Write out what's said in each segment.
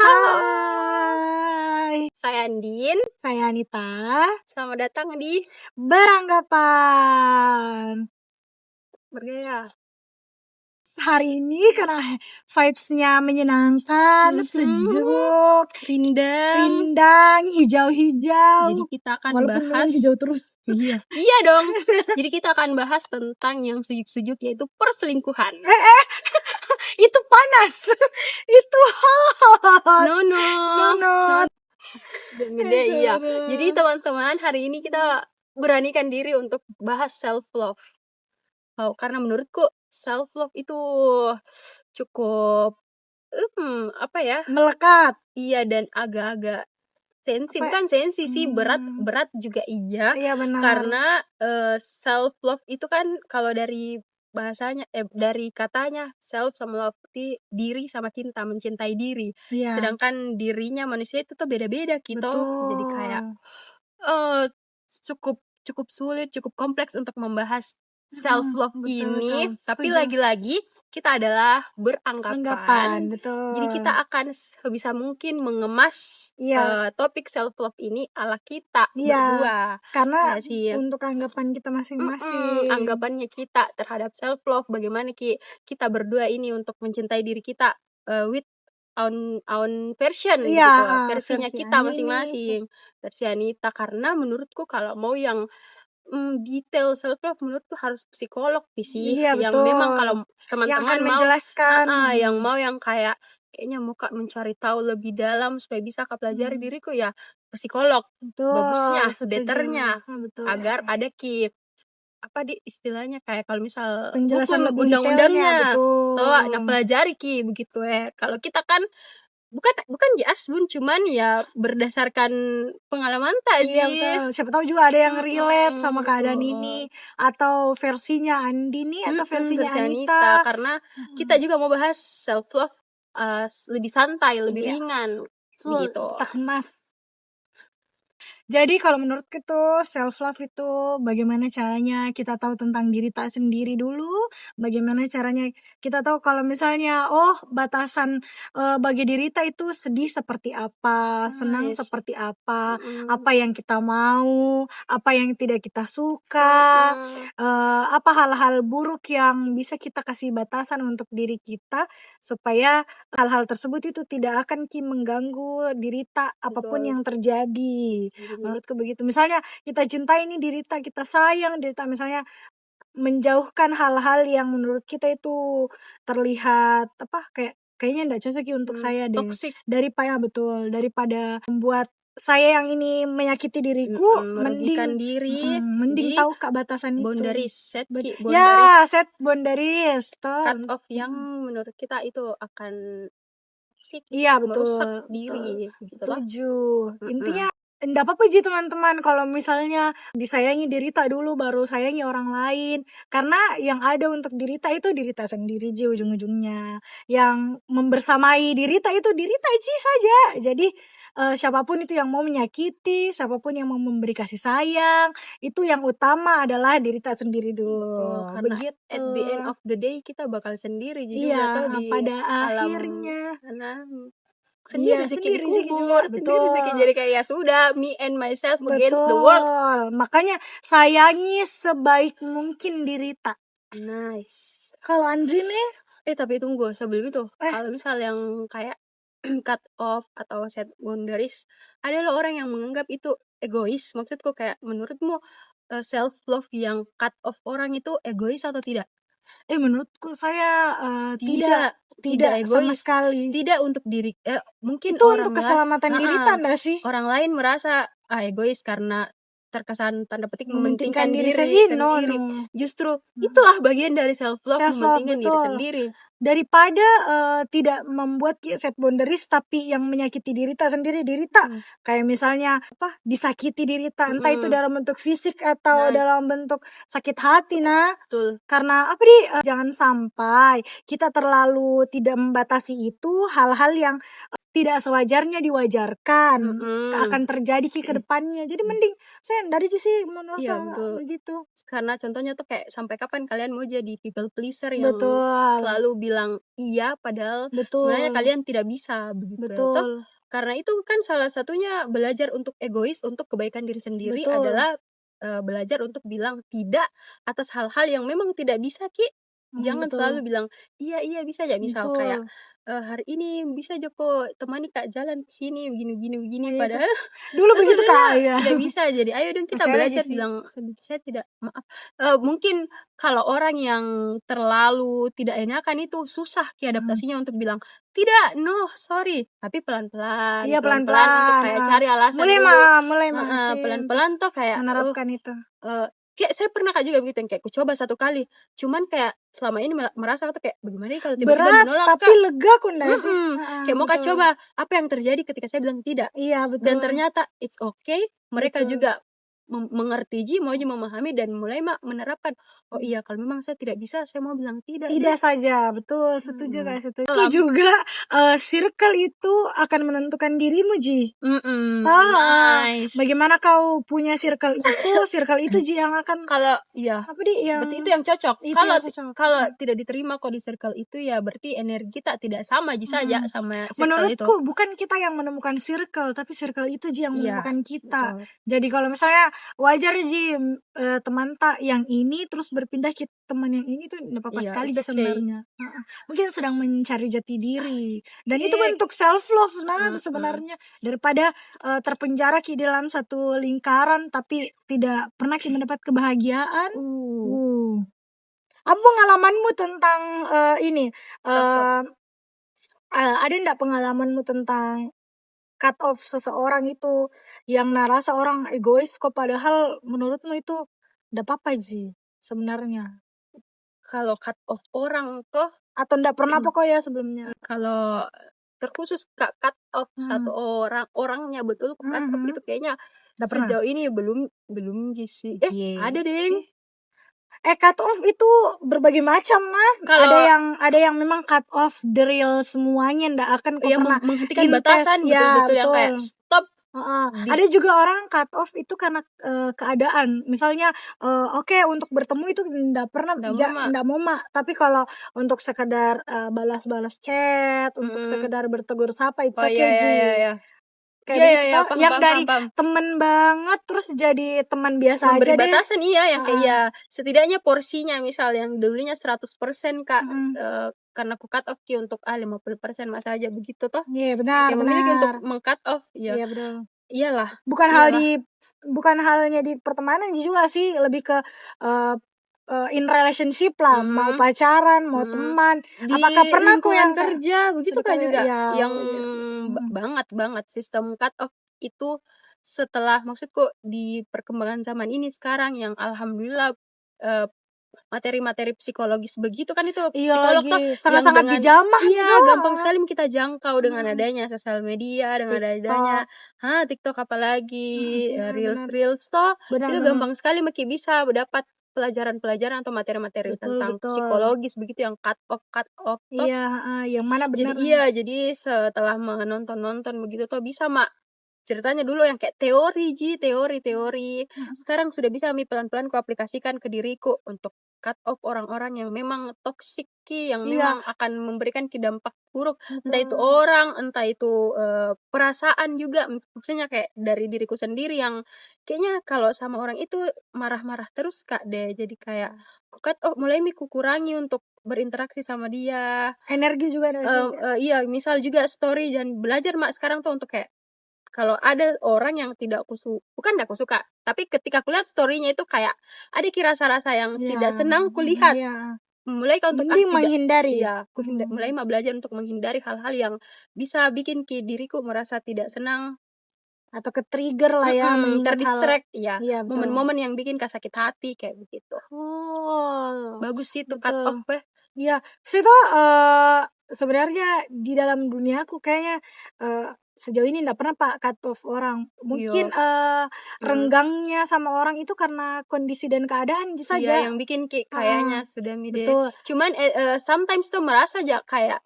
Halo, Hai, saya Andin. saya Anita. Selamat datang di Beranggapan. Bergaya. Hari ini karena vibes-nya menyenangkan, sejuk, rindang, hijau-hijau. Jadi kita akan Walaupun memang bahas hijau terus. Iya dong. Jadi kita akan bahas tentang yang sejuk-sejuk, yaitu perselingkuhan. Itu panas. Itu hot. No. Beda, iya. Aduh. Jadi teman-teman, hari ini kita beranikan diri untuk bahas self love. Karena menurutku self love itu cukup apa ya? Melekat. Iya, dan agak-agak sensi, Apa? bukan sensi sih, berat juga iya. Iya benar. Karena self love itu kan kalau dari bahasanya dari katanya self sama love diri sama cinta, mencintai diri. Iya. Sedangkan dirinya manusia itu tuh beda-beda gitu. Jadi kayak cukup sulit, cukup kompleks untuk membahas self love ini. Betul, Tapi setuju. lagi-lagi kita adalah beranggapan. Betul. Jadi kita akan sebisa mungkin mengemas Iya. topik self love ini ala kita Iya, berdua. karena Ya sih. untuk anggapan kita masing-masing. Anggapannya kita terhadap self love, bagaimana kita berdua ini untuk mencintai diri kita with own version Iya, gitu, versinya versi kita Andini, masing-masing, versi Anita. Karena menurutku kalau mau yang detail self love, menurutku harus psikolog sih, Iya, yang betul. memang kalau Yang teman-teman akan mau menjelaskan. yang mau yang kayaknya mau Kak mencari tahu lebih dalam supaya bisa Kak pelajari diriku, ya psikolog. Betul, Bagusnya, setuju. betternya, Betul. agar ada istilahnya kayak kalau misal Penjelasan hukum lebih undang-undangnya, detailnya, betul. nah pelajari begitu ya. Kalau kita kan bukan Asbun, cuman ya berdasarkan pengalaman tadi. Iya betul. Siapa tahu juga ada yang relate sama keadaan betul. ini, atau versinya Andini atau versinya versi Anita. Karena kita juga mau bahas self love lebih santai, lebih Iya. ringan Betul, begitu. kita kemas. Jadi kalau menurutku tuh self love itu bagaimana caranya kita tahu tentang diri tak sendiri dulu, bagaimana caranya kita tahu kalau misalnya batasan bagi diri tak itu sedih seperti apa, senang Nice. seperti apa yang kita mau, apa yang tidak kita suka, apa hal-hal buruk yang bisa kita kasih batasan untuk diri kita supaya hal-hal tersebut itu tidak akan mengganggu diri tak apapun Betul. yang terjadi. Menurutku begitu. Misalnya kita cintai ini diri kita sayang diri kita, misalnya menjauhkan hal-hal yang menurut kita itu terlihat kayaknya enggak cocok untuk saya deh. Toxic. Daripada membuat saya yang ini menyakiti diriku, merugikan diri. mending tahu Kak batasan itu. Boundaries, set boundaries. Ya, set boundaries. Cut off yang menurut kita itu akan Iya, betul. merusak diri. Setuju. Intinya enggak apa-apa sih teman-teman kalau misalnya disayangi diri tak dulu baru sayangi orang lain. Karena yang ada untuk diri tak itu diri tak sendiri ji ujung-ujungnya. Yang membersamai diri tak itu diri tak ji saja. Jadi siapapun itu yang mau menyakiti, siapapun yang mau memberi kasih sayang, itu yang utama adalah diri tak sendiri dulu. Karena Begitu. at the end of the day kita bakal sendiri. Jadi Iya, di pada alam akhirnya sendiri dikubur, betul. jadi kayak ya sudah, me and myself against the world. Makanya sayangi sebaik mungkin diri tak. Nice. Kalau Andri nih, tapi tunggu sebelum itu, kalau misal yang kayak cut off atau set boundaries, ada loh orang yang menganggap itu egois. Maksudku kayak menurutmu self love yang cut off orang itu egois atau tidak? Menurutku saya tidak egois sama sekali. Tidak untuk diri, mungkin itu orang untuk keselamatan diri tanda sih. Orang lain merasa egois karena terkesan tanda petik mementingkan diri sendiri. No. Justru itulah bagian dari self love, mementingkan diri sendiri. Daripada tidak membuat set boundaries tapi yang menyakiti diri tak sendiri, diri tak kayak misalnya disakiti diri tak, entah itu dalam bentuk fisik atau dalam bentuk sakit hati. Betul. Karena jangan sampai kita terlalu tidak membatasi itu hal-hal yang tidak sewajarnya diwajarkan akan Mhm. terjadi ke depannya. Jadi mending saya hindari aja sih menurut Iya saya betul. begitu. Karena contohnya tuh kayak sampai kapan kalian mau jadi people pleaser yang Betul, selalu bilang iya padahal sebenarnya betul, kalian tidak bisa begitu ya toh? betul, Karena itu kan salah satunya belajar untuk egois untuk kebaikan diri sendiri betul. adalah, belajar untuk bilang tidak atas hal-hal yang memang tidak bisa Ki. Jangan Betul, selalu bilang, "Iya iya bisa aja," misal kayak, betul. "Hari ini bisa Joko temani Kak jalan ke sini begini begini begini," Nah itu, padahal dulu itu begitu sebenarnya Kak, ya. tidak bisa. Jadi ayo dong kita Saya lagi belajar sih bilang, sedih. "Saya tidak maaf," mungkin kalau orang yang terlalu tidak enakan itu susah Ki Mhm. adaptasinya untuk bilang, "Tidak, no, sorry." Tapi pelan-pelan Iya pelan-pelan untuk pelan-pelan, kayak cari alasan mulai dulu. mulai Heeh, masih untuk pelan-pelan tuh kayak, menerapkan itu. eee, kayak saya pernah Kak juga begitu yang kayak ku coba 1 kali, cuman kayak selama ini merasa tuh kayak, "Bagaimana nih kalau tiba-tiba Berat menolak tapi Kak?" lega kok ndak sih? Mhm, Heeh, kayak mau Kak betul. coba, apa yang terjadi ketika saya bilang tidak? Iya Dan betul, ternyata it's okay, mereka betul. juga mengerti mau memahami dan mulai menerapkan, "Oh iya kalau memang saya tidak bisa, saya mau bilang tidak deh." Tidak saja, betul, setuju Mhm. Kak, setuju. Itu Lam juga, circle itu akan menentukan dirimu Ji. mhm, Heeh, nice. bagaimana kau punya circle itu Ji yang akan Kalau iya, apa di berarti itu yang yang cocok. itu Kalau yang cocok, kalau tidak diterima kok di circle itu ya berarti energi kita tidak sama saja mhm. sama circle itu. Menurutku bukan kita yang menemukan circle, tapi circle itu Ji yang Iya, menemukan kita. betul. Jadi kalau misalnya wajar Ji, teman yang ini terus berpindah ke teman yang ini tuh nggak apa-apa Iya, sekali it's Ji okay. sebenarnya, heeh. Mungkin sedang mencari jati diri dan itu Asik. bentuk self love nah Mhm. sebenarnya daripada, terpenjara ki dalam satu lingkaran tapi tidak pernah ki mendapat kebahagiaan. Uh, Uh, apa pengalamanmu tentang, ini, apa? eee ada ndak pengalamanmu tentang cut off seseorang itu, yang ngerasa orang egois kok padahal menurutmu itu ndak apa-apa sih sebenarnya? Kalau cut off orang tuh Atau ndak pernah pokoknya sebelumnya? kalau terkhusus cut off satu Mhm, orang, orangnya betul cut off mhm, itu kayaknya ndak pernah? sejauh ini belum belum sih. Ada Cie. deng. Cut off itu berbagai macam Mah, Kalau ada yang memang cut off the real semuanya ndak akan kok yang pernah menghentikan intes batasan ya betul-betul yang kayak betul. stop Heeh, di ada juga orang cut off itu karena, keadaan. Misalnya, oke untuk bertemu itu udah mama. ndak mau Mak, tapi kalau untuk sekedar, balas-balas chat, untuk Mhm. sekedar bertegur sapa, it's Oh, iya okay iya iya Ji. iya. Kayak Iya iya begitu iya, toh, paham yang paham paham dari paham. temen banget terus jadi teman biasa Memberi aja deh. batasan iya, yang kayak Heeh, ya setidaknya porsinya misal yang dulunya 100% Kak, mhm. karena aku cut off Ki untuk 50% masa aja begitu toh, Iya benar yang memilih untuk benar. meng-cut off, ya Iya betul. iyalah Bukan hal iyalah. di bukan halnya di pertemanan juga sih, lebih ke, eee in relationship lah, mau Mhm pacaran, mau mhm. teman. Di Apakah pernah kok lingkungan yang kayak kerja begitu Kak sedekatnya juga, ya yang oh iya sih, banget banget sistem cut off itu setelah maksudku di perkembangan zaman ini sekarang yang alhamdulillah, eee materi-materi psikologis begitu kan itu iya psikolog lagi, toh yang sangat-sangat dengan dijamah gitu, iya gampang heeh, sekali kita jangkau dengan mhm, adanya sosial media, dengan adanya TikTok, TikTok apalagi, iya benar, reels-reels toh benar itu benar, gampang sekali bisa dapat pelajaran-pelajaran atau materi-materi betul tentang betul, psikologis begitu yang cut off toh. iya, heeh, yang mana Jadi benar iya, jadi setelah menonton-nonton begitu toh bisa ceritanya dulu yang kayak teori teori. mhm, Sekarang sudah bisa pelan-pelan kuaplikasikan ke diriku untuk cut off orang-orang yang memang toksik yang iya, memang akan memberikan dampak buruk. Entah itu betul, orang, entah itu, perasaan juga, maksudnya kayak dari diriku sendiri yang kayaknya kalau sama orang itu marah-marah terus, Kak, deh. Jadi kayak ku cut off, mulai kukurangi untuk berinteraksi sama dia. energi juga ada sih, Iya, misal juga story dan belajar, Mak, sekarang tuh untuk kayak kalau ada orang yang tidak bukan tidak aku suka, tapi ketika kulihat story-nya itu kayak ada rasa-rasa yang iya, tidak senang kulihat. iya, Mulai untuk mending tidak menghindari, iya, mulai mhm. belajar untuk menghindari hal-hal yang bisa bikin diriku merasa tidak senang, Atau ke-trigger lah ya mengingat hal ya, iya betul. momen-momen yang bikin Kak sakit hati kayak begitu. Oh, Bagus sih itu cut off betul. weh. Iya, saya tuh, sebenarnya di dalam dunia aku kayaknya, sejauh ini nggak pernah Pak cut off orang. Mungkin, Iya, mhm. renggangnya sama orang itu karena kondisi dan keadaan Iya, saja. yang bikin Heeh, kayaknya sudah mide betul. cuman, sometimes tuh merasa aja kayak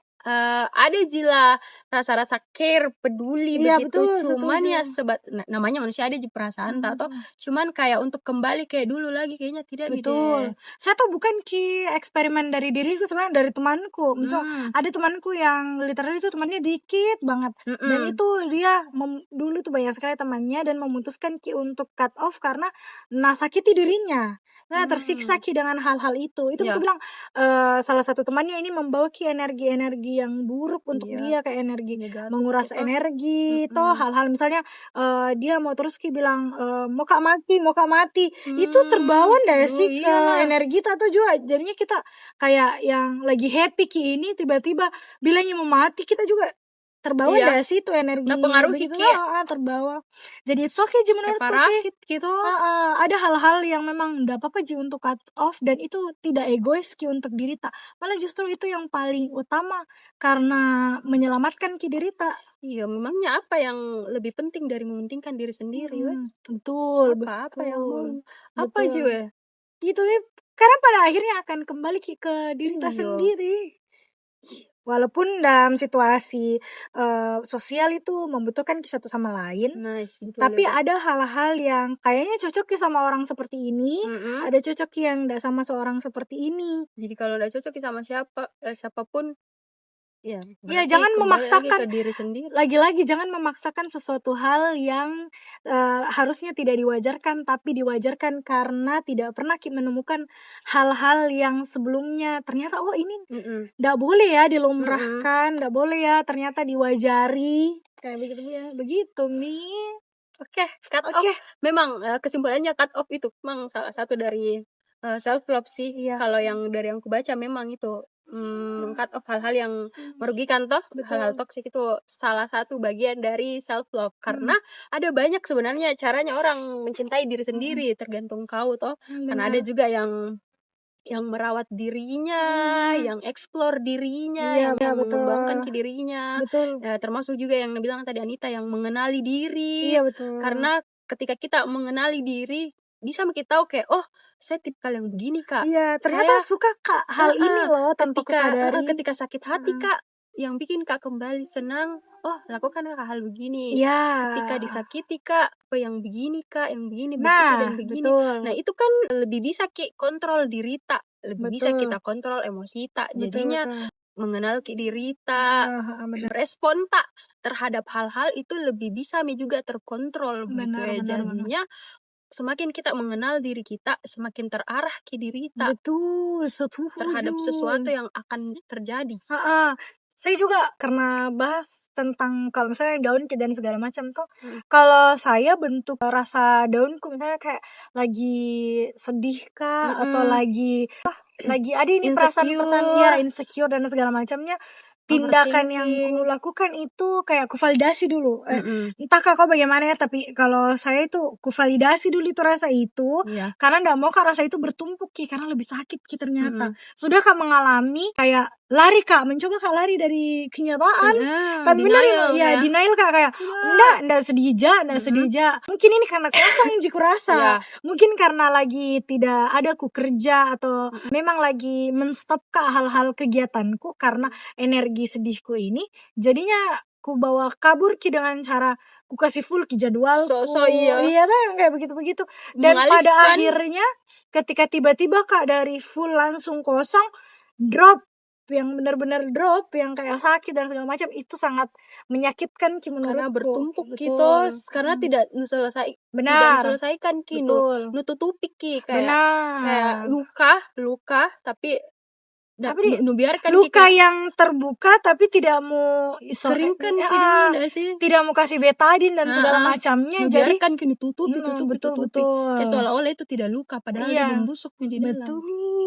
ada Jila rasa-rasa care, peduli Iya begitu. betul, Cuman ya setuju. namanya manusia ada perasaan tak toh. Mhm. Cuman kayak untuk kembali kayak dulu lagi kayaknya tidak mi deh. Betul. Saya tuh bukan eksperimen dari diriku, sebenarnya dari temanku. Misal Hmm, ada temanku yang literally itu temannya dikit banget. Dan mm-mm. itu dia dulu tuh banyak sekali temannya dan memutuskan untuk cut off karena sakiti dirinya. Nah, tersiksa Hmm, dengan hal-hal itu. Itu aku ya, bilang salah satu temannya ini membawa energi-energi yang buruk untuk iya, dia, kayak energi negatif menguras gitu. energi, toh Mm-mm. hal-hal misalnya dia mau terus bilang mau kak mati, mau kak mati. Itu terbawa Hmm, ndak duh, sih ke iyalah. energi kita tuh juga jadinya kita kayak yang lagi happy ini tiba-tiba bilangnya mau mati, kita juga terbawa Iya, ndak sih tuh energi terpengaruhi begitu. Ki, Terbawa. Jadi it's okay Ji kayak menurutku sih. parasit gitu. Ada hal-hal yang memang ndak apa-apa Ji untuk cut off dan itu tidak egois Ki untuk diri ta. Malah justru itu yang paling utama karena menyelamatkan Ki diri ta. Iya, memangnya apa yang lebih penting dari mementingkan diri sendiri, weh? Betul, Apa yang mau? betul, Apa aja, betul. weh? Gitu deh, karena pada akhirnya akan kembali ke diri kita Iya, sendiri. Walaupun dalam situasi sosial itu membutuhkan satu sama lain, nice, betul tapi itu. ada hal-hal yang kayaknya cocok ya sama orang seperti ini, Mm-mm. ada cocok yang nggak sama seorang seperti ini. Jadi kalau udah cocok sama siapapun, ya Ya berarti jangan kembali lagi ke memaksakan, diri sendiri. lagi-lagi jangan memaksakan sesuatu hal yang harusnya tidak diwajarkan, tapi diwajarkan karena tidak pernah menemukan hal-hal yang sebelumnya ternyata oh ini Mm-mm. nggak boleh ya Mm-mm. dilumrahkan, nggak boleh ya ternyata diwajari, kayak begitu ya, begitu nih. Oke, cut off. Oke, Memang kesimpulannya cut off itu memang salah satu dari self love sih. iya. Kalau yang dari yang aku baca memang itu cut off hal-hal yang merugikan toh, hal-hal Betul. toksik itu salah satu bagian dari self love. Hmm, Karena ada banyak sebenarnya caranya orang mencintai diri hmm, sendiri, tergantung kau toh. Karena ada benar. juga yang merawat dirinya, Hmm, yang explore dirinya, iya, yang betul, mengembangkan ke dirinya, betul, termasuk juga yang bilang tadi Anita yang mengenali diri. iya betul. Karena ketika kita mengenali diri, bisa kita tahu kayak, oh saya tipikal yang begini kak. Iya, ternyata Saya suka Kak hal ini loh tanpa kusadari. ketika sakit hati Mhm. kak, yang bikin kak kembali senang, oh lakukan hal begini. Iya. Ketika disakiti kak, apa yang begini kak, yang begini begitu dan Nah, begini. Nah betul. itu kan lebih bisa kontrol diri tak, lebih bisa Betul. kita kontrol emosi tak. Betul Jadinya betul. mengenal diri tak, Heeh heeh, bener. respon tak terhadap hal-hal itu lebih bisa juga terkontrol gitu Benar ya. benar benar. Jadinya semakin kita mengenal diri kita, semakin terarah ke diri tak Betul, setuju. terhadap sesuatu yang akan terjadi. Heeh. Saya juga karena bahas tentang kalau misalnya daun dan segala macam tuh, Mm. kalau saya bentuk rasa daunku misalnya kayak lagi sedih kah atau Mm-mm. lagi ada ini perasaan-perasaan ya Insecure, insecure dan segala macamnya, tindakan yang overthinking. kulakukan itu kayak kuvalidasi dulu. Mm-mm. Entah Kak kau bagaimana ya, tapi kalau saya itu kuvalidasi dulu itu rasa itu, Iya. karena ndak mau Kak rasa itu bertumpuk Ki, karena lebih sakit Ki ternyata. Mm-mm. Sudah Kak mengalami kayak lari Kak, mencoba Kak lari dari kenyataan. Kan bener ya, Denial ya kayak. denial Kak kayak Tidak. ndak sedih Mm-mm. ja. Mungkin ini karena kosong jiku rasa. Ya. Mungkin karena lagi tidak ada ku kerja atau memang lagi menstop Kak hal-hal kegiatanku karena energi sedihku ini. Jadinya ku bawa kabur Ki dengan cara ku kasih full Ki So jadwalku. iya. Iya kan kayak begitu-begitu. Dan pada Mengalihkan. akhirnya ketika tiba-tiba Kak dari full langsung kosong, drop yang benar-benar drop yang kayak sakit dan segala macam itu sangat menyakitkan Ki Karena menurutku. bertumpuk gitu, Betul. karena tidak Benar. diselesaikan Betul. nututupi kayak Benar. luka tapi Apa nih? biarkan Luka kayak yang terbuka tapi tidak mau keringkan dulu nggak sih. tidak mau kasih betadin dan segala Heeh. macamnya. Jadi Biarkan tutupi betul tutupi kayak betul. seolah-olah itu tidak luka padahal dia Iya, membusuk di dalam. betul.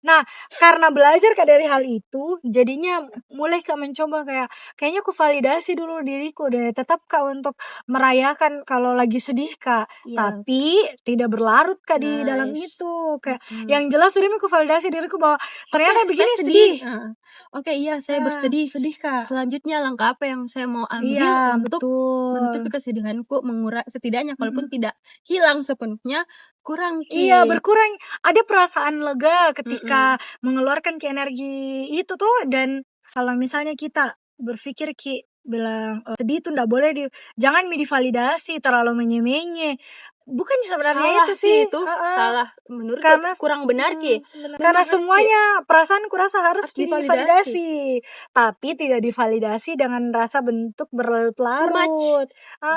Nah, karena belajar Kak dari hal itu, jadinya mulai Kak mencoba kayaknya aku validasi dulu diriku deh. Tetap Kak untuk merayakan kalau lagi sedih Kak, Iya, tapi tidak berlarut Kak di dalam nice. itu. Kayak yang jelas sudah aku validasi diriku bahwa ternyata Oke, saya begini sedih. sedih. Oke, iya saya bersedih. Sedih Kak. Selanjutnya langkah apa yang saya mau ambil Iya, untuk menutupi betul. kesedihanku, setidaknya kalaupun tidak hilang sepenuhnya, kurang Iya, Ki. berkurang. Ada perasaan lega Mm-mm. ketika mengeluarkan energi itu tuh dan Kalau misalnya kita berpikir bilang sedih itu ndak boleh jangan divalidasi terlalu menye-menye. Bukan sebenarnya Salah itu sih sih, itu, salah. Menurutku karena kurang benar Ki. karena Benar Ki, semuanya perasaan kurasa harus harus divalidasi. divalidasi, tapi tidak divalidasi dengan rasa bentuk Too much. berlarut-larut.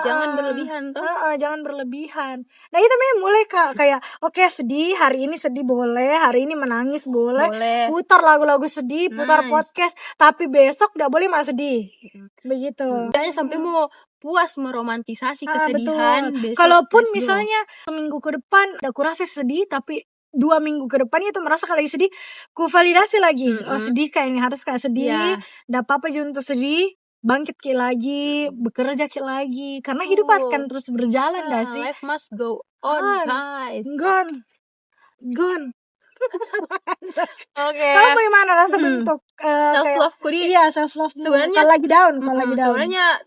Jangan berlebihan toh. Jangan berlebihan. Nah itu memang mulai kayak oke sedih, hari ini sedih boleh, hari ini menangis boleh, Boleh. putar lagu-lagu sedih, putar Nice. podcast, tapi besok nggak boleh mak sedih. Begitu. Jangan sampai mau puas meromantisasi Betul. kesedihan. Besok Kalaupun let's go. misalnya seminggu ke depan aku rasa sedih, tapi 2 minggu ke depan itu merasa lagi sedih, ku validasi lagi. Oh sedih kayak ini, harus kayak sedih. Iya. Nggak apa-apa juga untuk sedih, bangkit lagi, bekerja lagi. Karena hidup akan terus berjalan dah sih. Life must go on, guys. Gone. Oke. Kamu bagaimana rasa bentuk self love ku di iya self love sebenarnya kalau lagi down, kalau lagi down. sebenarnya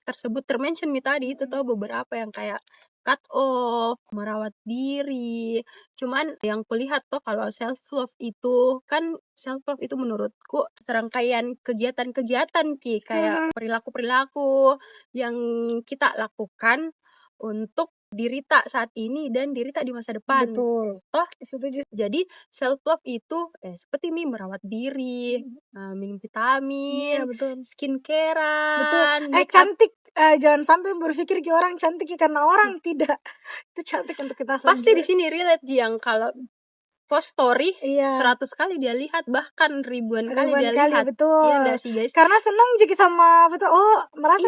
tersebut termention nih tadi itu tuh beberapa yang kayak cut off, merawat diri. Cuman yang kulihat tuh kalau self love itu kan self love itu menurutku serangkaian kegiatan-kegiatan Ki, kayak perilaku-perilaku yang kita lakukan untuk dirita saat ini dan dirita di masa depan. Betul. Toh Setuju. jadi self love itu seperti nih merawat diri, minum vitamin, Iya betul. skincarean, Betul. Cantik. Jangan sampai berpikir orang cantik karena orang tidak. Itu cantik untuk kita sendiri. Pasti di sini relate yang kalau post story 100 kali dia lihat, bahkan ribuan kali dia lihat. Betul. Iya enggak sih guys? Karena senang jika sama betul. Merasa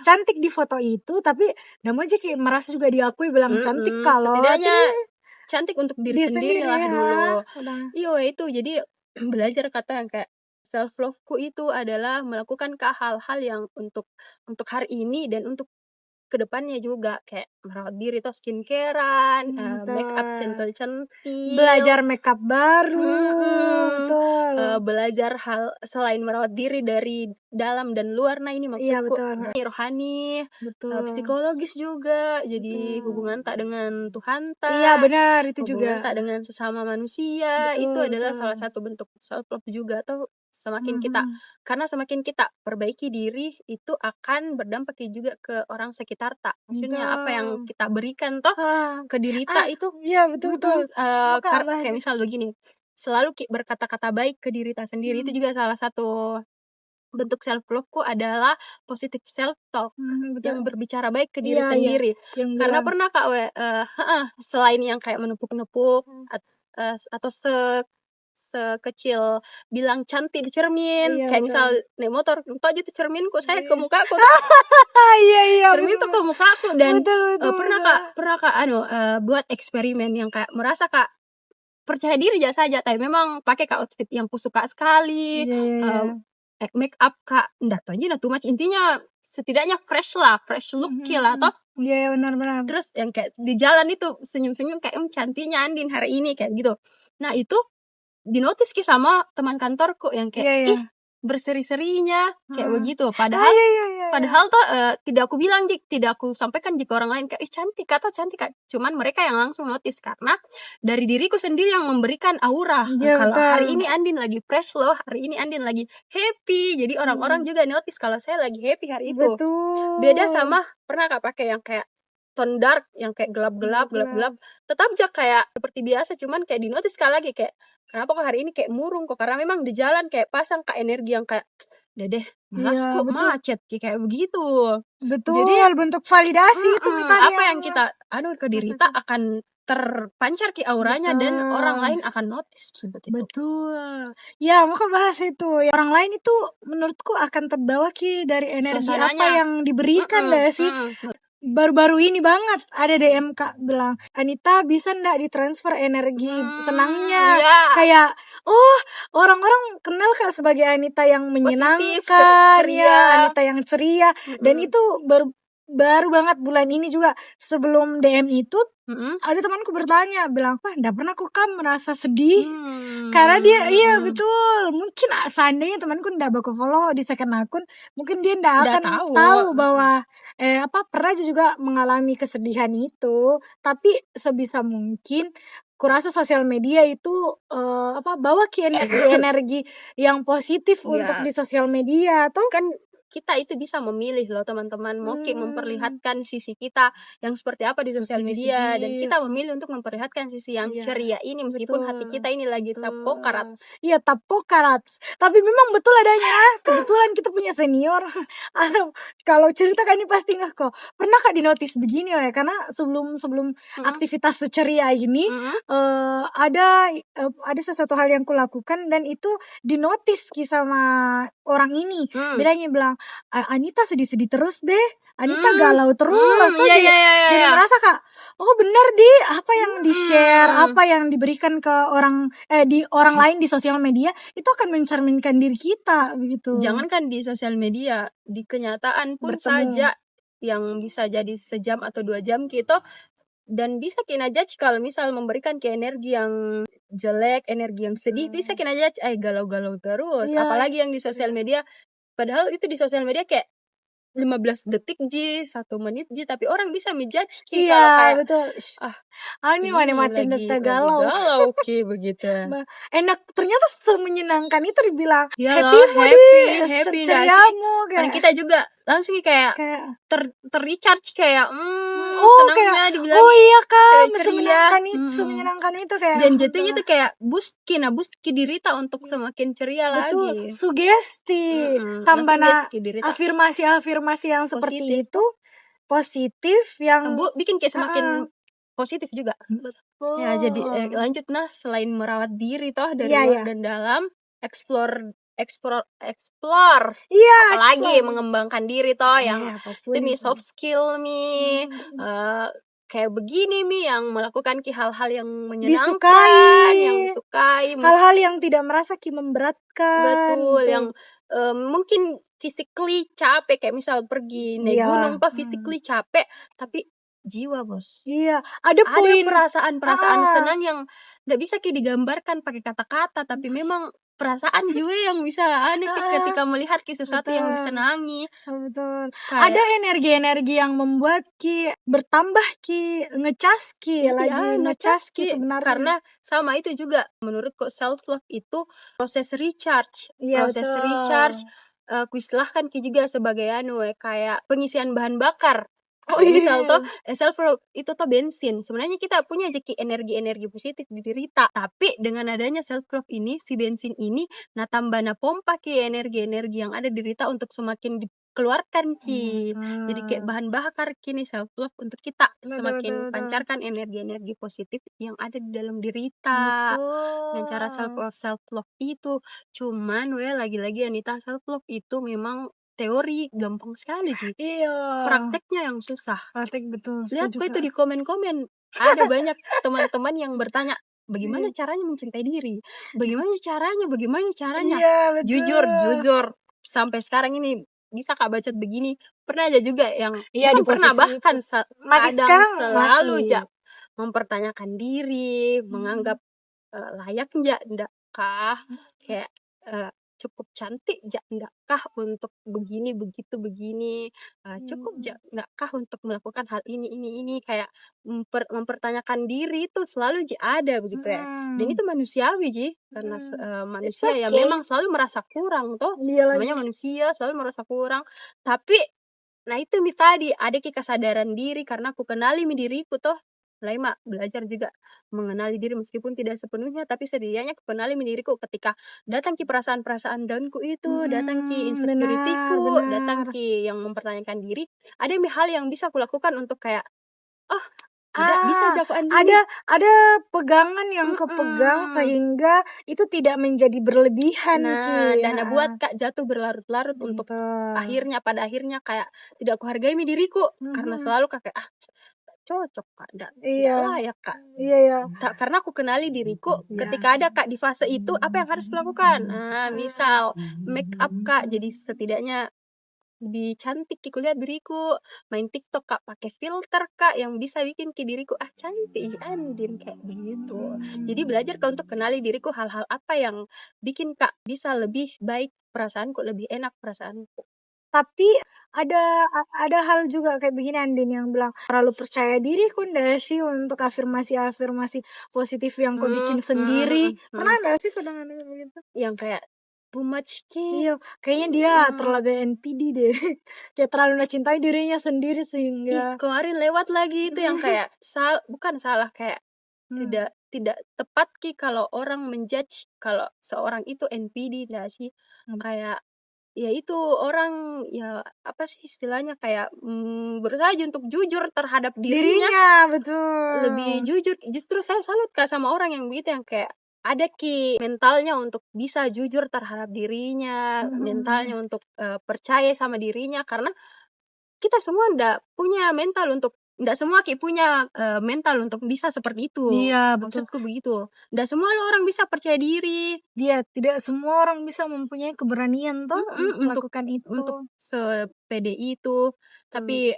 cantik di foto itu, tapi namun jika merasa juga diakui bilang cantik kalau setidaknya cantik untuk diri sendiri lah ya. dulu. Iya itu jadi belajar kata yang kayak self love ku itu adalah melakukan hal-hal yang untuk hari ini dan untuk kedepannya juga, kayak merawat diri tuh skincarean, make up centil-centil, belajar makeup baru, betul. Belajar hal selain merawat diri dari dalam dan luar. Nah ini maksudku rohani, psikologis juga, jadi hubungan tak dengan Tuhan tak. Iya benar itu hubungan juga. tak dengan sesama manusia, itu adalah salah satu bentuk self love juga. Atau semakin karena semakin kita perbaiki diri itu akan berdampak juga ke orang sekitar tak. Maksudnya apa yang kita berikan toh ke diri tak itu. Iya betul. Kayak misal begini, selalu berkata-kata baik ke diri tak sendiri, itu juga salah satu bentuk self love ku adalah positive self talk, yang berbicara baik ke diri sendiri. Karena pernah Kak selain yang kayak menepuk-nepuk atau sekecil bilang cantik di cermin, kayak misal naik motor, kok aja tuh cerminku, saya ke mukaku. Iya. Cermin tuh ke mukaku dan betul, pernah Kak buat eksperimen yang kayak merasa Kak percaya diri aja saja, tapi memang pakai Kak outfit yang ku suka sekali, make up Kak, ndak tahu aja too much, intinya setidaknya fresh look lah toh. Iya benar. Terus yang kayak di jalan itu senyum-senyum kayak cantiknya Andin hari ini kayak gitu. Nah itu dinotis sama teman kantorku yang kayak berseri-serinya kayak begitu. Padahal tuh tidak aku bilang tidak aku sampaikan jika orang lain kayak cantik atau cantik Kak. Cuman mereka yang langsung notice karena dari diriku sendiri yang memberikan aura. Kalau hari ini Andin lagi fresh loh, hari ini Andin lagi happy. Jadi orang-orang juga notice kalau saya lagi happy hari itu. Betul. Beda sama pernah Kak pakai yang kayak tone dark yang kayak gelap-gelap. Tetap aja kayak seperti biasa, cuman kayak dinotis sekali lagi kayak kenapa kok hari ini kayak murung kok, karena memang di jalan kayak pasang Kak energi yang kayak deh malas kok macet kayak begitu. Betul. Jadi bentuk validasi itu apa yang kita ke diri kita akan terpancar auranya dan orang lain akan notice begitu. Betul. Ya, mau bahas itu. Orang lain itu menurutku akan terbawa dari energi apa yang diberikan sih. Baru-baru ini banget ada DM Kak bilang, Anita bisa ndak ditransfer energi senangnya? Kayak orang-orang kenal Kak sebagai Anita yang menyenangkan, ceria. Anita yang ceria. Dan itu baru banget bulan ini juga. Sebelum DM itu ada temanku bertanya bilang, wah ndak pernah kok kamu merasa sedih? Karena dia betul, mungkin seandainya temanku ndak bakal follow di second akun, mungkin dia ndak akan tahu bahwa pernah juga mengalami kesedihan itu. Tapi sebisa mungkin kurasa sosial media itu bawa energi yang positif untuk Iya. di sosial media toh. Kan kita itu bisa memilih loh teman-teman, mau memperlihatkan sisi kita yang seperti apa di sosial media, dan kita memilih untuk memperlihatkan sisi yang ceria ini meskipun hati kita ini lagi tapokarat. Iya, tapokarat. Tapi memang betul adanya. Kebetulan kita punya senior. Kalau cerita kan ini pasti nggak kok. Pernah Kak dinotis begini ya, karena sebelum aktivitas seceria ini ada sesuatu hal yang kulakukan dan itu dinotis sama orang ini. Bilangnya bilang, Anita sedih-sedih terus deh. Anita galau terus. Iya, iya, iya, Jadi iya. merasa Kak, oh benar apa yang di-share, apa yang diberikan ke orang di orang lain di sosial media itu akan mencerminkan diri kita begitu. Jangankan di sosial media, di kenyataan pun saja yang bisa jadi sejam atau 2 jam gitu, dan bisa kena judge kalau misal memberikan ke energi yang jelek, energi yang sedih, bisa kena judge, galau-galau terus. Iya. Apalagi yang di sosial media, padahal itu di sosial media kayak 15 detik 1 menit tapi orang bisa menjudge kalau kayak betul. Ini mati lagi galau. galau begitu. Enak, ternyata semenyenangkan itu dibilang. Iya Happy loh, happy ceriamu dan kita juga langsung kayak ter-recharge kayak senangnya dibilang iya Kak, ceria. semenyenangkan itu kayak. Dan jatuhnya tuh kayak boost ki dirita untuk semakin ceria betul, lagi. sugesti. Tambah afirmasi yang seperti itu positif yang bikin kayak semakin positif juga. Betul. Ya jadi lanjut selain merawat diri toh dari luar dan dalam, explore apalagi mengembangkan diri toh yang itu soft skill kayak begini yang melakukan hal-hal yang menyenangkan, yang disukai, hal-hal yang tidak merasa memberatkan. Betul, yang mungkin physically capek, kayak misal pergi naik gunung toh physically capek tapi jiwa bos. Iya, ada perasaan senang yang nggak bisa digambarkan pakai kata-kata, tapi memang perasaan juga yang bisa ada ketika melihat sesuatu yang disenangi. Betul. Ada energi-energi yang membuat bertambah ngecas sebenarnya. Karena sama itu juga menurutku self love itu proses recharge. Kuistilahkan juga sebagai kayak pengisian bahan bakar. Misal toh self love itu toh bensin. Sebenarnya kita punya energi positif di dirita, tapi dengan adanya self love ini, si bensin ini tambah pompa energi-energi yang ada di dirita untuk semakin dikeluarkan jadi kayak bahan bakar kini self love untuk kita semakin pancarkan energi-energi positif yang ada di dalam dirita. Dan cara self love itu cuman lagi-lagi Anita, self love itu memang teori gampang sekali sih. Iya. Prakteknya yang susah. Betul. Lihat itu di komen-komen ada banyak teman-teman yang bertanya, bagaimana caranya mencintai diri? Bagaimana caranya? Iya, betul. Jujur sampai sekarang ini bisa Kak bacot begini. Pernah aja juga yang pernah bahkan kadang selalu mempertanyakan diri, menganggap layak enggak kah? Kayak cukup cantik enggak untuk begini begitu begini, cukup enggak untuk melakukan hal ini kayak mempertanyakan diri itu selalu ada begitu ya. Dan itu manusiawi karena manusia yang memang selalu merasa kurang toh. Namanya manusia selalu merasa kurang. Tapi itu tadi ada kesadaran diri karena aku kenali diriku toh. Mulai belajar juga mengenali diri meskipun tidak sepenuhnya, tapi setidaknya aku kenali diriku ketika datang perasaan-perasaan downku itu, datang insecurity-ku, datang yang mempertanyakan diri, ada hal yang bisa aku lakukan untuk kayak bisa jagoan diri. Ada pegangan yang kepegang sehingga itu tidak menjadi berlebihan dan buat Kak jatuh berlarut-larut untuk pada akhirnya kayak tidak aku hargai diriku karena selalu kayak cocok Kak, enggak layak Kak. Iya. Karena aku kenali diriku ketika ada Kak di fase itu, apa yang harus dilakukan? Misal make up Kak, jadi setidaknya lebih cantik kulihat diriku, main TikTok Kak pakai filter Kak yang bisa bikin diriku cantik Andin kayak begitu. Jadi belajar Kak untuk kenali diriku, hal-hal apa yang bikin Kak bisa lebih baik perasaanku, lebih enak perasaanku. Tapi ada hal juga kayak begini Andin yang bilang, terlalu percaya diri kok nggak sih untuk afirmasi-afirmasi positif yang kau bikin sendiri? Pernah nggak sih kau dengar begitu? Yang kayak too much Iya, kayaknya dia terlalu NPD deh. Kayak terlalu mencintai dirinya sendiri sehingga kemarin lewat lagi itu yang kayak bukan salah, kayak tidak tepat kalau orang menjudge kalau seorang itu NPD lah sih. Kayak ya itu orang ya apa sih istilahnya, kayak berusaha untuk jujur terhadap dirinya. betul. Lebih jujur. Justru saya salut sama orang yang begitu, yang kayak ada mentalnya untuk bisa jujur terhadap dirinya, mentalnya untuk percaya sama dirinya, karena kita semua ndak semua punya mental untuk bisa seperti itu. Iya, betul. Maksudku begitu. Ndak semua orang bisa percaya diri. Dia tidak semua orang bisa mempunyai keberanian toh untuk melakukan itu. Untuk sepede itu. Tapi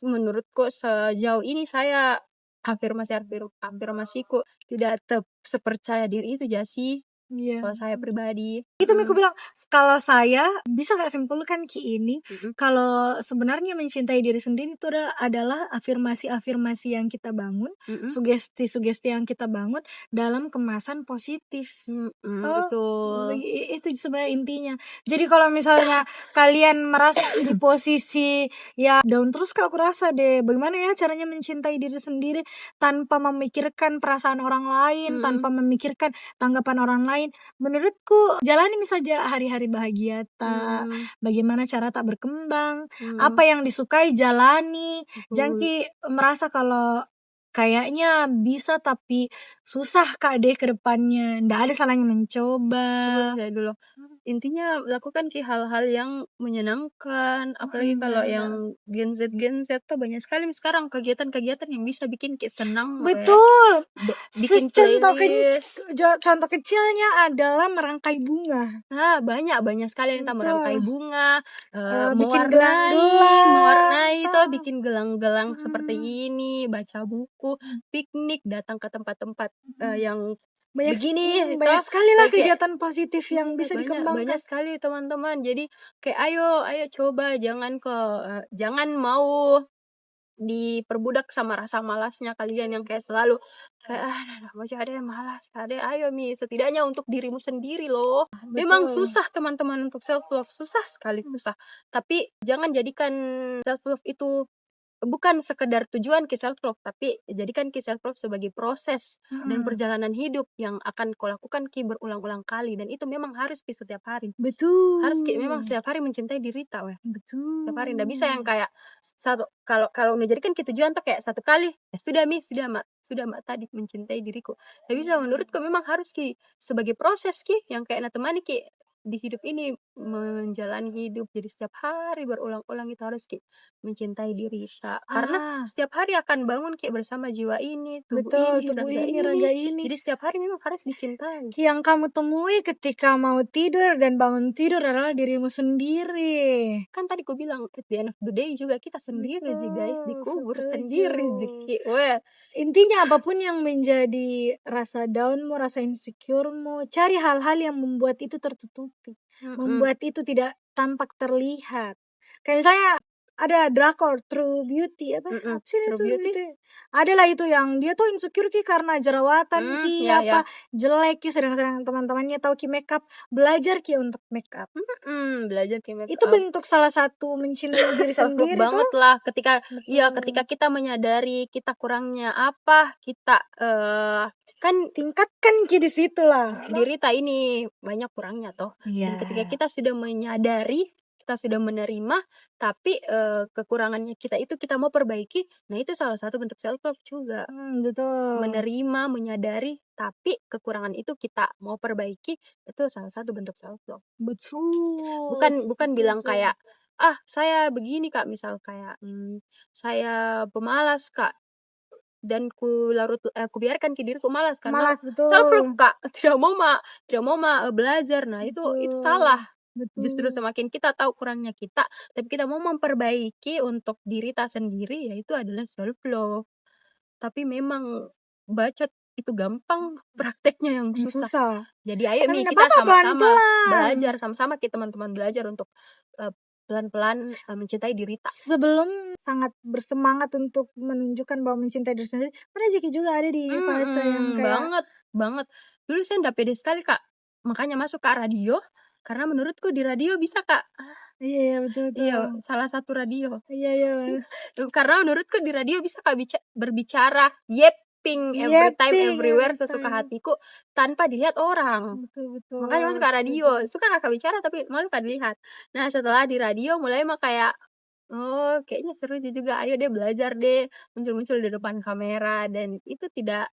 menurutku sejauh ini saya afirmasiku tidak sepercaya diri itu aja sih. Iya. Kalau saya pribadi. Itu aku bilang, kalau saya bisa gak simpulkan ini, kalau sebenarnya mencintai diri sendiri itu adalah afirmasi-afirmasi yang kita bangun, sugesti-sugesti yang kita bangun dalam kemasan positif. Betul. Itu sebenarnya intinya. Jadi kalau misalnya kalian merasa di posisi ya down terus, Kak, aku rasa deh bagaimana ya caranya mencintai diri sendiri tanpa memikirkan perasaan orang lain, tanpa memikirkan tanggapan orang lain. Menurutku jalani saja hari-hari bahagia tak. Bagaimana cara tak berkembang, apa yang disukai jalani. Jangan merasa kalau kayaknya bisa tapi susah Kak deh ke depannya. Nggak ada salahnya mencoba. Coba dulu. Intinya lakukan hal-hal yang menyenangkan, apalagi kalau yang Gen Z tuh banyak sekali sekarang kegiatan-kegiatan yang bisa bikin senang. Betul. Bikin playlist. Contoh kecilnya adalah merangkai bunga. Nah, banyak sekali yang merangkai bunga, bikin gelang-gelang, mewarnai itu, bikin gelang-gelang seperti ini, baca buku, piknik, datang ke tempat-tempat yang begini. Banyak sekali lah kegiatan positif yang bisa dikembangkan. Banyak sekali teman-teman. Jadi kayak ayo coba, jangan mau diperbudak sama rasa malasnya kalian yang kayak selalu kayak ada malas, ayo setidaknya untuk dirimu sendiri loh. Memang susah teman-teman, untuk self love susah sekali, susah. Tapi jangan jadikan self love itu bukan sekedar tujuan self love, tapi jadikan self love sebagai proses dan perjalanan hidup yang akan kau lakukan berulang-ulang kali, dan itu memang harus setiap hari. Betul. Harus memang setiap hari mencintai diri tau ya. Betul. Setiap hari, ndak bisa yang kayak kalau menjadikan tujuan tuh kayak satu kali ya sudah mak tadi mencintai diriku. Ndak bisa, menurutku memang harus sebagai proses yang kayak temani di hidup ini, menjalani hidup. Jadi setiap hari berulang-ulang itu harus mencintai diri kita, karena setiap hari akan bangun bersama jiwa ini, tubuh ini, raga ini. Jadi setiap hari memang harus dicintai. Yang kamu temui ketika mau tidur dan bangun tidur adalah dirimu sendiri. Kan tadi aku bilang at the end of the day juga kita sendiri sih guys, dikubur sendiri sih. Intinya apapun yang menjadi rasa downmu, rasa insecuremu, cari hal-hal yang membuat itu tertutupi, membuat itu tidak tampak terlihat. Kayak misalnya ada drakor True Beauty apa sih True itu? Beauty. Adalah itu yang dia tuh insecure karena jerawatan jelek sedang-sedang teman-temannya tahu makeup, belajar untuk makeup. Belajar makeup. Itu bentuk salah satu mencintai diri sendiri banget lah ketika kita menyadari kita kurangnya apa, kita kan tingkatkan di situ lah. Diri ini banyak kurangnya toh. Dan ketika kita sudah menyadari, kita sudah menerima, tapi kekurangannya kita itu kita mau perbaiki, nah itu salah satu bentuk self love juga. Betul. Menerima, menyadari, tapi kekurangan itu kita mau perbaiki, itu salah satu bentuk self love. Betul. Bukan bilang kayak saya begini Kak, misal kayak saya pemalas Kak, dan ku biarkan diriku malas karena self love Kak, tidak mau belajar. Nah, itu salah. Betul. Justru semakin kita tahu kurangnya kita, tapi kita mau memperbaiki untuk diri kita sendiri, yaitu adalah self love. Tapi memang bacot itu gampang, prakteknya yang susah. Jadi ayo kita sama-sama belajar, sama-sama teman-teman belajar untuk pelan-pelan mencintai diri tak. Sebelum sangat bersemangat untuk menunjukkan bahwa mencintai diri sendiri, pernah Jeki juga ada di fase yang kayak banget. Dulu saya ndak pede sekali Kak, makanya masuk ke radio karena menurutku di radio bisa Kak. iya betul. Iya, salah satu radio. Iya. Karena menurutku di radio bisa Kak berbicara yepping every time Yepping everywhere every sesuka time. hatiku tanpa dilihat orang. Betul. Makanya masuk ke radio, suka Kak bicara tapi malu Kak dilihat. Nah, setelah di radio mulai mah kayak oh, kayaknya seru juga. Ayo deh belajar deh, muncul-muncul di depan kamera dan itu tidak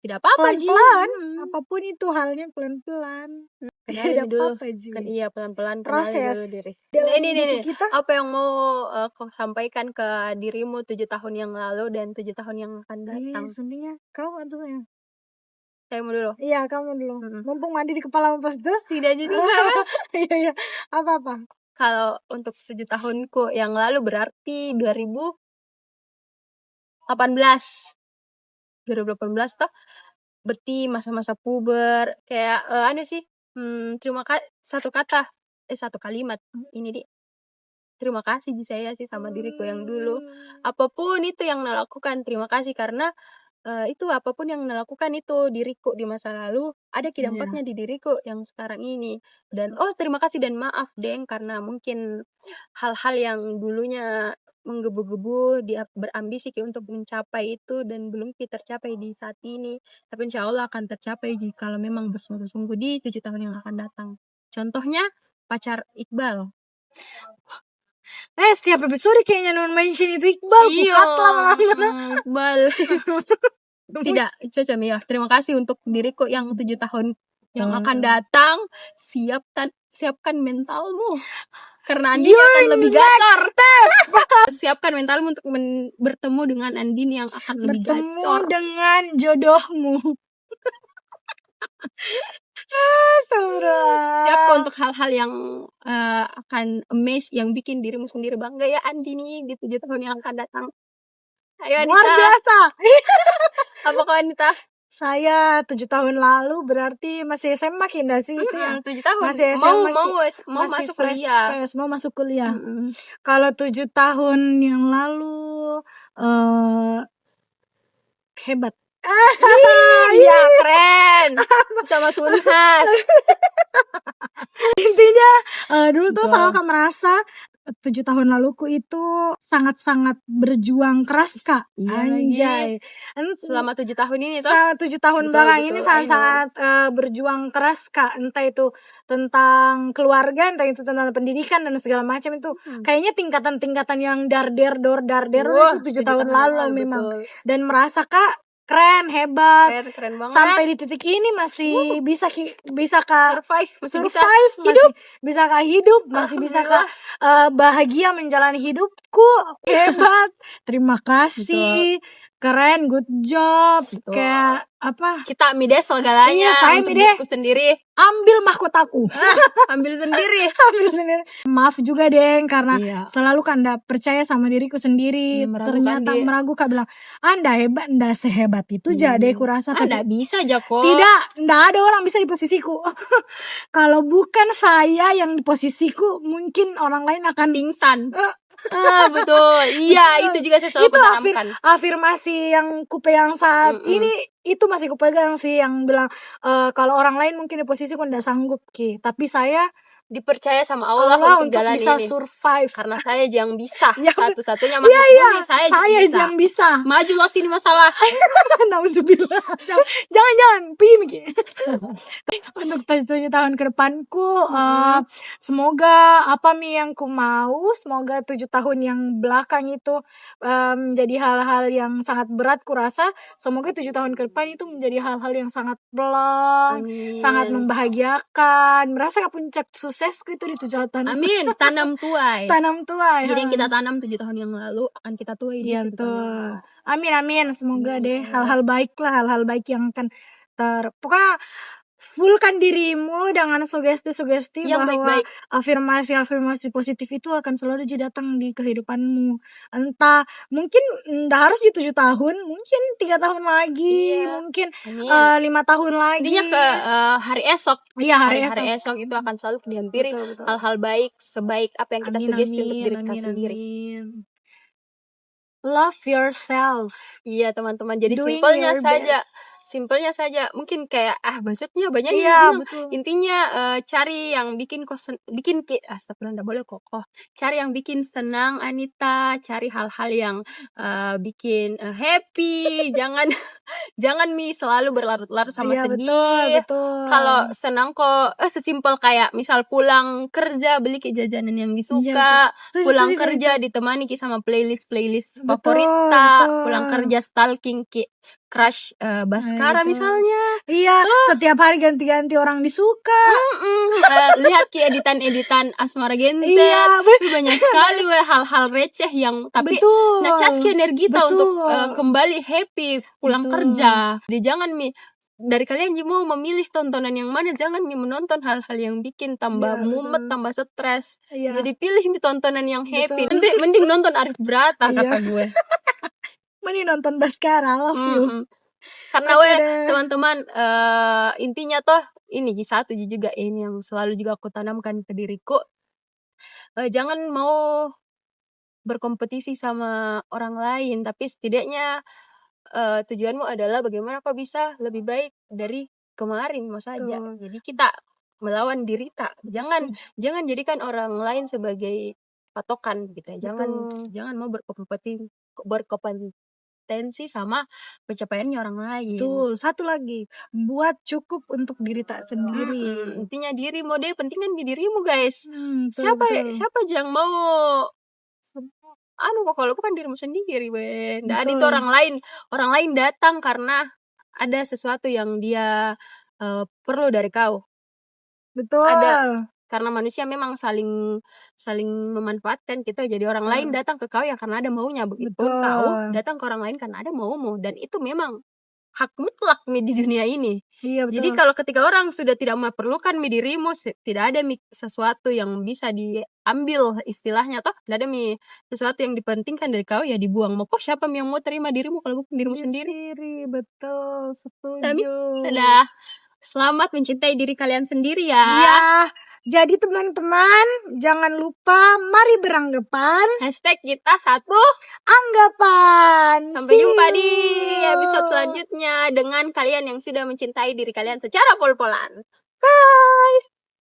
apa-apa Ji. Pelan-pelan, apapun itu halnya pelan-pelan. Kenalin Tidak dulu. apa-apa Ji. Kan iya pelan-pelan kenalin Proses. dulu diri. Dalam Ini buku kita, apa yang mau kau sampaikan ke dirimu 7 tahun yang lalu dan 7 tahun yang akan datang? sebenarnya kamu tuh ya. Saya mau dulu. Iya, kamu dulu. Mumpung mandi di kepala pas itu. Tidak juga. Iya. Apa-apa? Kalau untuk 7 tahunku yang lalu berarti 2018 toh berarti masa-masa puber kayak ada sih satu kalimat ini di terima kasih saya sih sama diriku yang dulu apapun itu yang nalakukan terima kasih karena itu apapun yang nalakukan itu diriku di masa lalu ada dampaknya di diriku yang sekarang ini dan terima kasih dan maaf Deng karena mungkin hal-hal yang dulunya menggebu-gebu dia berambisi untuk mencapai itu dan belum tercapai di saat ini tapi insya Allah akan tercapai jika memang bersungguh-sungguh di 7 tahun yang akan datang contohnya pacar Iqbal setiap episode kayaknya non mention itu Iqbal Iqbal tidak Caca Mia terima kasih untuk diriku yang 7 tahun yang akan datang siapkan mentalmu karena Andin akan lebih gacor siapkan mentalmu untuk bertemu dengan Andin yang akan lebih gacor dengan jodohmu siap untuk hal-hal yang akan amaze yang bikin dirimu sendiri bangga ya Andini di 7 tahun yang akan datang ayo Anita luar biasa apa kau Anita? Saya 7 tahun lalu berarti masih SMA kinda sih itu ya 7 tahun masih SMA mau masuk kuliah mau masuk kuliah kalau 7 tahun yang lalu hebat iya keren sama Sunhas intinya dulu tuh selalu merasa 7 tahun laluku itu sangat-sangat berjuang keras Kak anjay selama 7 tahun ini toh selama 7 tahun belakang ini sangat-sangat berjuang keras Kak entah itu tentang keluarga entah itu tentang pendidikan dan segala macam itu kayaknya tingkatan-tingkatan yang darder itu 7 tahun lalu memang betul. Dan merasa Kak keren hebat keren banget sampai di titik ini masih bisa Kak survive masih bisa Kak hidup masih bisa Kak bahagia menjalani hidupku hebat terima kasih keren good job kayak apa kita mides segalanya saya untuk diriku sendiri ambil mahkotaku ambil sendiri maaf juga Deng karena selalu Kanda percaya sama diriku sendiri ternyata meragukan bilang Anda hebat Anda sehebat itu jadi kurasa Anda bisa aja kok tidak ada orang bisa di posisiku kalau bukan saya yang di posisiku mungkin orang lain akan pingsan betul iya itu juga saya selalu menanamkan afirmasi yang kupegang saat ini itu masih kupegang sih yang bilang kalau orang lain mungkin di posisiku nggak sanggup tapi saya dipercaya sama Allah untuk jalan bisa ini survive karena saya yang bisa satu-satunya makhluk bumi saya yang bisa maju loh sini masalah nauzubillah jangan pergi untuk 7 tahun ke depanku semoga apa yang ku mau semoga 7 tahun yang belakang itu menjadi hal-hal yang sangat berat kurasa semoga 7 tahun ke depan itu menjadi hal-hal yang sangat belong sangat membahagiakan merasa puncak suksesku itu di 7 tahun amin tanam tuai jadi yang kita tanam 7 tahun yang lalu akan kita tuai di 7 tahun amin semoga deh hal-hal baik yang akan pokoknya fullkan dirimu dengan sugesti-sugesti Yang bahwa baik-baik. afirmasi-afirmasi positif itu akan selalu datang di kehidupanmu. Entah mungkin nggak harus di 7 tahun, mungkin 3 tahun lagi, Iya. mungkin Amin. 5 tahun Intinya lagi. ke hari esok. Iya, hari Hari-hari esok. esok itu akan selalu dihampiri Betul, betul. hal-hal baik sebaik apa yang kita Amin, sugesti untuk amin, diri kita amin, sendiri. amin. Love yourself. Iya, teman-teman. Jadi Doing simpelnya your saja. best. Simpelnya saja. Mungkin kayak maksudnya banyak yang Iya, bilang betul. intinya cari yang bikin astagfirullah, enggak boleh kokoh. Cari yang bikin senang Anita, cari hal-hal yang bikin happy. Jangan selalu berlarut-larut sama Iya, betul, sedih. betul. Kalau senang kok sesimpel kayak misal pulang kerja beli ke jajanan yang Iya, disuka, setuju, pulang setuju, kerja setuju. ditemani ki sama playlist Betul, favorita, betul. pulang kerja stalking ki crush Baskara betul. misalnya. Iya, setiap hari ganti-ganti orang disuka. Lihat ki editan Asmara Gen Z. Iya, Banyak sekali hal-hal receh yang tapi betul. ngecas ki energi kita untuk Betul. kembali happy pulang Betul. kerja. Jadi jangan dari kalian mau memilih tontonan yang mana, jangan menonton hal-hal yang bikin tambah Iya, mumet, betul. tambah stres. Iya. Jadi pilih tontonan yang happy. Betul. Nanti mending nonton Arif Brata Iya. kata gue. Mending nonton Baskara, love you. Karena Oke deh. teman-teman intinya toh ini satu juga ini yang selalu juga aku tanamkan ke diriku. Jangan mau berkompetisi sama orang lain, tapi setidaknya tujuanmu adalah bagaimana kau bisa lebih baik dari kemarin saja. Betul. Jadi kita melawan diri tak. Jangan Setuju. jadikan orang lain sebagai patokan gitu ya. Betul. Jangan mau berkompetensi sama pencapaiannya orang lain. Betul. Satu lagi, buat cukup untuk diri tak sendiri. Intinya dirimu deh, penting kan di dirimu guys. Betul, betul. Siapa yang mau kok kalau bukan dirimu sendiri, nggak ada itu Betul. orang lain datang karena ada sesuatu yang dia perlu dari kau. Betul. Ada karena manusia memang saling memanfaatkan kita. Jadi orang lain datang ke kau ya karena ada maunya. Begitu kau datang ke orang lain karena ada maumu, dan itu memang hak mutlak di dunia ini. Iya, betul. Jadi kalau ketika orang sudah tidak memerlukan dirimu, tidak ada sesuatu yang bisa diambil istilahnya toh, tidak ada sesuatu yang dipentingkan dari kau ya dibuang. Mau kok siapa yang mau terima dirimu kalau bukan dirimu sendiri? Betul, setuju. Dadah. Selamat mencintai diri kalian sendiri ya. Iya. Jadi teman-teman, jangan lupa mari beranggapan #kita satu anggapan. Sampai jumpa di episode selanjutnya dengan kalian yang sudah mencintai diri kalian secara pol-polan. Bye.